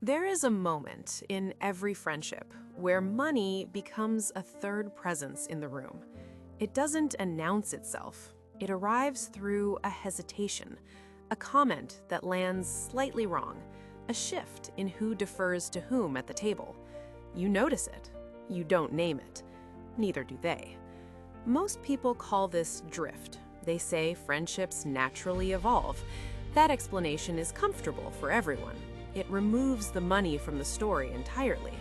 There is a moment in every friendship where money becomes a third presence in the room. It doesn't announce itself. It arrives through a hesitation, a comment that lands slightly wrong, a shift in who defers to whom at the table. You notice it. You don't name it. Neither do they. Most people call this drift. They say friendships naturally evolve. That explanation is comfortable for everyone. It removes the money from the story entirely.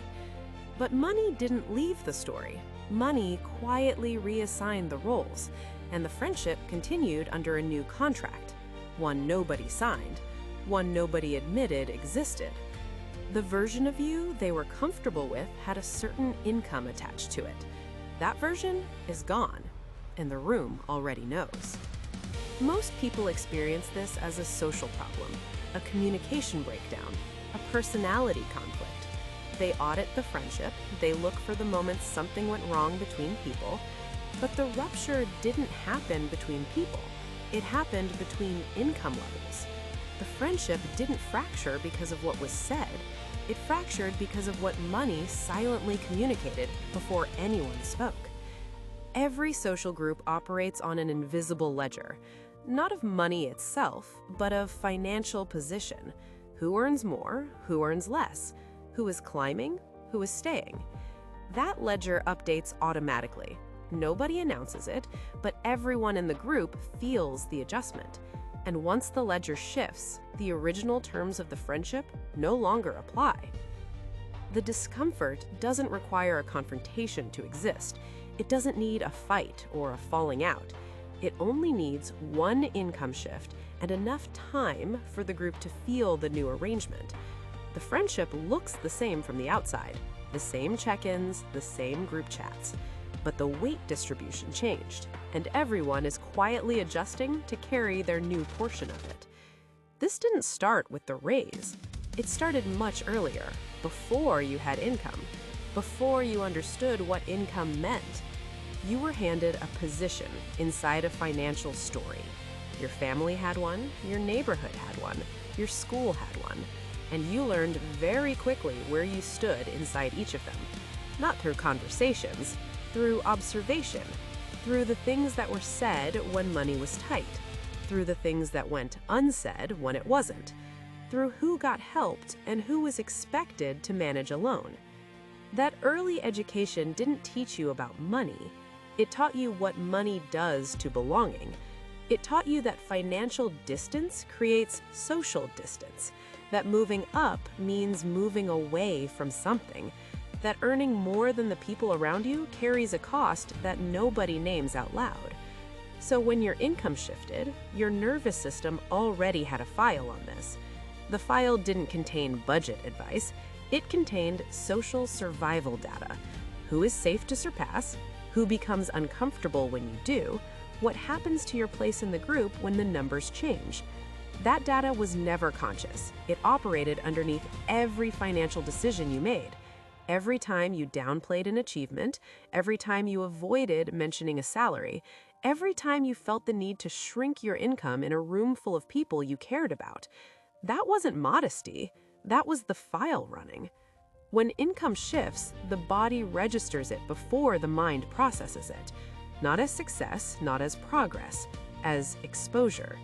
But money didn't leave the story. Money quietly reassigned the roles, and the friendship continued under a new contract, one nobody signed, one nobody admitted existed. The version of you they were comfortable with had a certain income attached to it. That version is gone, and the room already knows. Most people experience this as a social problem, a communication breakdown, a personality conflict. They audit the friendship, they look for the moments something went wrong between people, but the rupture didn't happen between people. It happened between income levels. The friendship didn't fracture because of what was said. It fractured because of what money silently communicated before anyone spoke. Every social group operates on an invisible ledger, not of money itself, but of financial position. Who earns more? Who earns less? Who is climbing? Who is staying? That ledger updates automatically. Nobody announces it, but everyone in the group feels the adjustment. And once the ledger shifts, the original terms of the friendship no longer apply. The discomfort doesn't require a confrontation to exist. It doesn't need a fight or a falling out. It only needs one income shift and enough time for the group to feel the new arrangement. The friendship looks the same from the outside, the same check-ins, the same group chats. But the weight distribution changed, and everyone is quietly adjusting to carry their new portion of it. This didn't start with the raise. It started much earlier, before you had income, before you understood what income meant. You were handed a position inside a financial story. Your family had one, your neighborhood had one, your school had one, and you learned very quickly where you stood inside each of them. Not through conversations, through observation, through the things that were said when money was tight, through the things that went unsaid when it wasn't, through who got helped and who was expected to manage alone. That early education didn't teach you about money. It taught you what money does to belonging. It taught you that financial distance creates social distance, that moving up means moving away from something, that earning more than the people around you carries a cost that nobody names out loud. So when your income shifted, your nervous system already had a file on this. The file didn't contain budget advice. It contained social survival data. Who is safe to surpass? Who becomes uncomfortable when you do? What happens to your place in the group when the numbers change? That data was never conscious. It operated underneath every financial decision you made. Every time you downplayed an achievement, every time you avoided mentioning a salary, every time you felt the need to shrink your income in a room full of people you cared about. That wasn't modesty. That was the file running. When income shifts, the body registers it before the mind processes it. Not as success, not as progress, as exposure.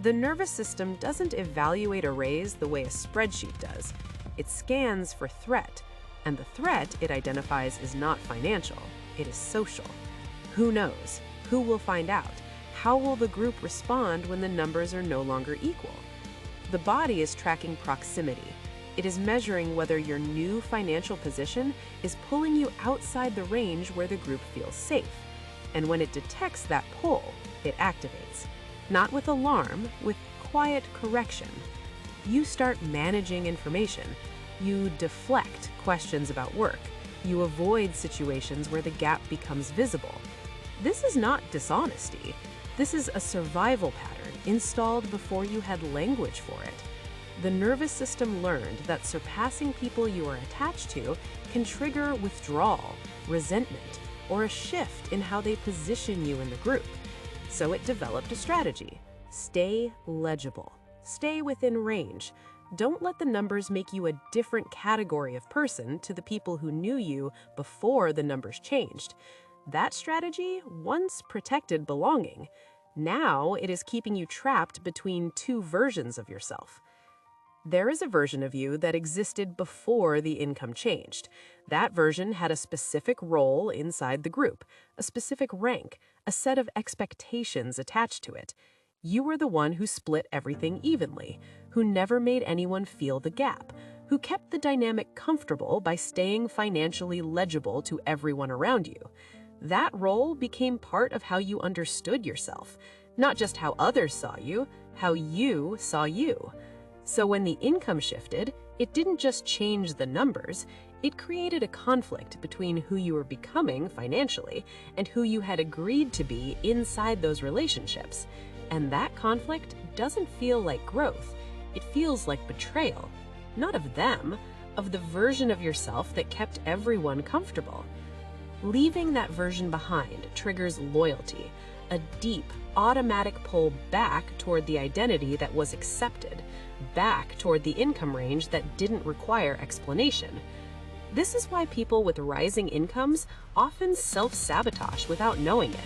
The nervous system doesn't evaluate a raise the way a spreadsheet does. It scans for threat, and the threat it identifies is not financial, it is social. Who knows? Who will find out? How will the group respond when the numbers are no longer equal? The body is tracking proximity. It is measuring whether your new financial position is pulling you outside the range where the group feels safe. And when it detects that pull, it activates. Not with alarm, with quiet correction. You start managing information. You deflect questions about work. You avoid situations where the gap becomes visible. This is not dishonesty. This is a survival pattern installed before you had language for it. The nervous system learned that surpassing people you are attached to can trigger withdrawal, resentment, or a shift in how they position you in the group. So it developed a strategy. Stay legible. Stay within range. Don't let the numbers make you a different category of person to the people who knew you before the numbers changed. That strategy once protected belonging. Now it is keeping you trapped between two versions of yourself. There is a version of you that existed before the income changed. That version had a specific role inside the group, a specific rank, a set of expectations attached to it. You were the one who split everything evenly, who never made anyone feel the gap, who kept the dynamic comfortable by staying financially legible to everyone around you. That role became part of how you understood yourself, not just how others saw you, how you saw you. So when the income shifted, it didn't just change the numbers, it created a conflict between who you were becoming financially and who you had agreed to be inside those relationships. And that conflict doesn't feel like growth, it feels like betrayal. Not of them, of the version of yourself that kept everyone comfortable. Leaving that version behind triggers loyalty, a deep, automatic pull back toward the identity that was accepted, back toward the income range that didn't require explanation. This is why people with rising incomes often self-sabotage without knowing it.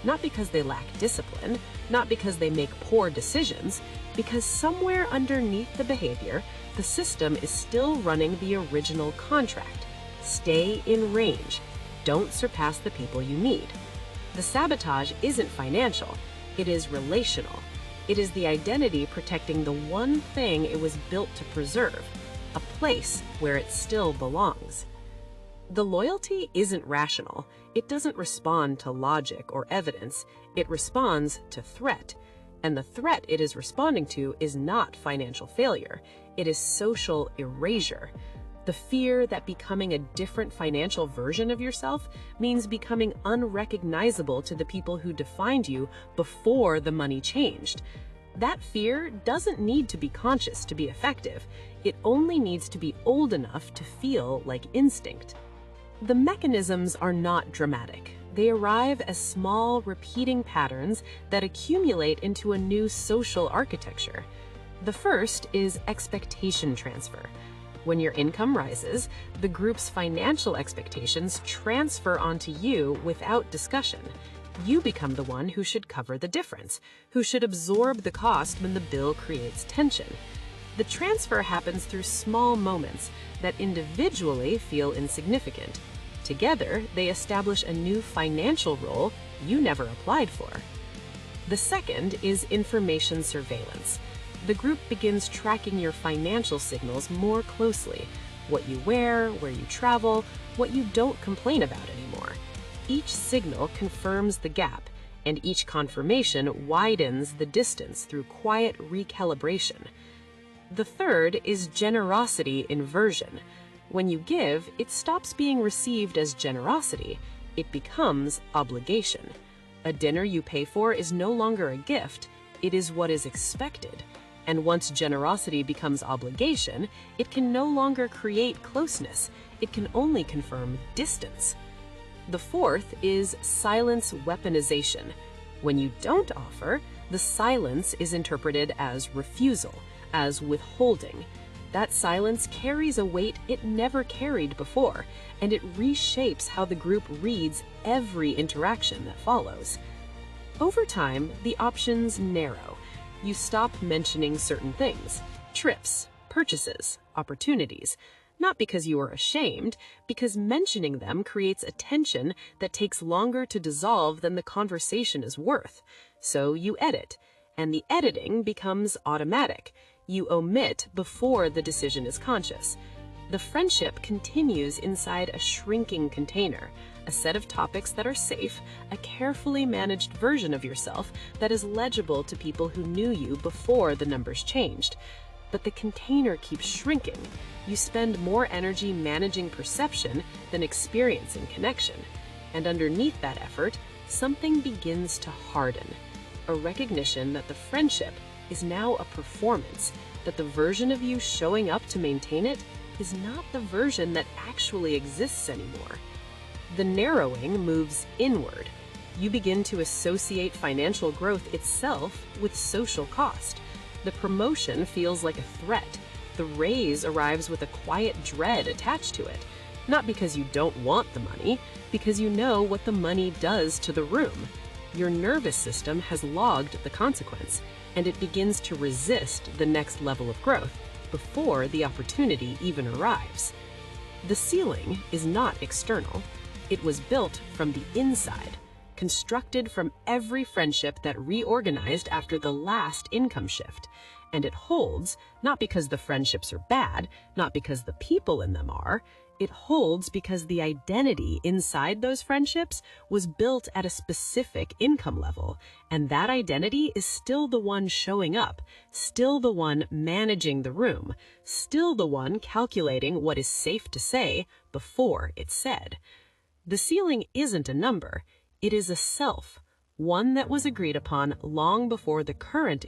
Not because they lack discipline, not because they make poor decisions, because somewhere underneath the behavior, the system is still running the original contract. Stay in range. Don't surpass the people you need. The sabotage isn't financial, it is relational. It is the identity protecting the one thing it was built to preserve, a place where it still belongs. The loyalty isn't rational. It doesn't respond to logic or evidence. It responds to threat. And the threat it is responding to is not financial failure. It is social erasure. The fear that becoming a different financial version of yourself means becoming unrecognizable to the people who defined you before the money changed. That fear doesn't need to be conscious to be effective. It only needs to be old enough to feel like instinct. The mechanisms are not dramatic. They arrive as small, repeating patterns that accumulate into a new social architecture. The first is expectation transfer. When your income rises, the group's financial expectations transfer onto you without discussion. You become the one who should cover the difference, who should absorb the cost when the bill creates tension. The transfer happens through small moments that individually feel insignificant. Together, they establish a new financial role you never applied for. The second is information surveillance. The group begins tracking your financial signals more closely: what you wear, where you travel, what you don't complain about anymore. Each signal confirms the gap, and each confirmation widens the distance through quiet recalibration. The third is generosity inversion. When you give, it stops being received as generosity. It becomes obligation. A dinner you pay for is no longer a gift, it is what is expected. And once generosity becomes obligation, it can no longer create closeness. It can only confirm distance. The fourth is silence weaponization. When you don't offer, the silence is interpreted as refusal, as withholding. That silence carries a weight it never carried before, and it reshapes how the group reads every interaction that follows. Over time, the options narrow. You stop mentioning certain things: trips, purchases, opportunities. Not because you are ashamed, because mentioning them creates a tension that takes longer to dissolve than the conversation is worth. So you edit, and the editing becomes automatic. You omit before the decision is conscious. The friendship continues inside a shrinking container, a set of topics that are safe, a carefully managed version of yourself that is legible to people who knew you before the numbers changed. But the container keeps shrinking. You spend more energy managing perception than experiencing connection. And underneath that effort, something begins to harden. A recognition that the friendship is now a performance, that the version of you showing up to maintain it is not the version that actually exists anymore. The narrowing moves inward. You begin to associate financial growth itself with social cost. The promotion feels like a threat. The raise arrives with a quiet dread attached to it. Not because you don't want the money, because you know what the money does to the room. Your nervous system has logged the consequence, and it begins to resist the next level of growth before the opportunity even arrives. The ceiling is not external. It was built from the inside, constructed from every friendship that reorganized after the last income shift. And it holds, not because the friendships are bad, not because the people in them are. It holds because the identity inside those friendships was built at a specific income level, and that identity is still the one showing up, still the one managing the room, still the one calculating what is safe to say before it's said. The ceiling isn't a number, it is a self, one that was agreed upon long before the current